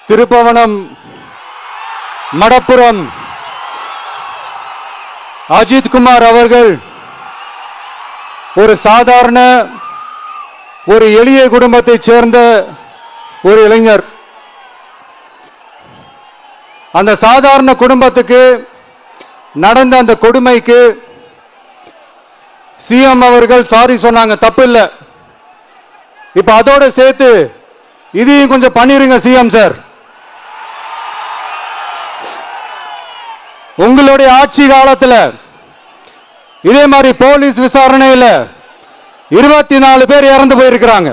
திருப்பவனம் மடப்புரம் அஜித் குமார் அவர்கள் ஒரு சாதாரண ஒரு எளிய குடும்பத்தைச் சேர்ந்த ஒரு இளைஞர். அந்த சாதாரண குடும்பத்துக்கு நடந்த அந்த கொடுமைக்கு சிஎம் அவர்கள் சாரி சொன்னாங்க, தப்பு இல்லை. இப்ப அதோட சேர்த்து இதையும் கொஞ்சம் பண்ணிருங்க சிஎம் சார். உங்களுடைய ஆட்சி காலத்தில் இதே மாதிரி போலீஸ் விசாரணையில் 24 பேர் இறந்து போயிருக்கிறாங்க.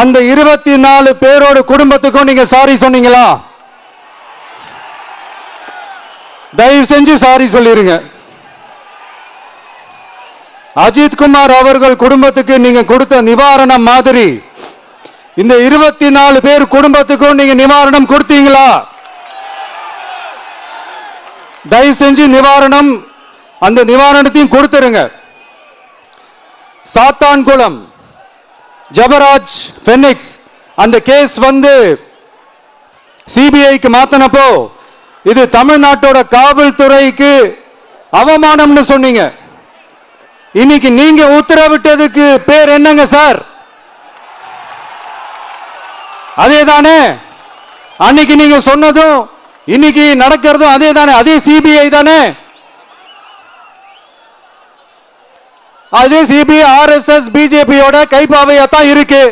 அந்த 24 பேரோட குடும்பத்துக்கும் நீங்க சாரி சொன்னீங்களா? தயவு செஞ்சு சாரி சொல்லிருங்க. அஜித் குமார் அவர்கள் குடும்பத்துக்கு நீங்க கொடுத்த நிவாரணம் மாதிரி இந்த 24 பேர் குடும்பத்துக்கும் நீங்க நிவாரணம் கொடுத்தீங்களா? தயவு செஞ்சு நிவாரணம், அந்த நிவாரணத்தையும் கொடுத்துருங்க. சாத்தான்குளம் ஜபராஜ் பெனிக்ஸ் அந்த கேஸ் வந்து சிபிஐக்கு மாத்தினப்போ இது தமிழ்நாட்டோட காவல்துறைக்கு அவமானம்னு சொன்னீங்க. இன்னைக்கு நீங்க உத்தரவிட்டதுக்கு பேர் என்னங்க சார்? அதே தானே அன்னைக்கு நீங்க சொன்னதும் இன்னைக்கு நடக்கிறதும் அதே தானே? அதே சிபிஐ தானே? அதே சிபிஐ ஆர்எஸ்எஸ் பிஜேபியோட கைப்பாவையா தான் இருக்கு.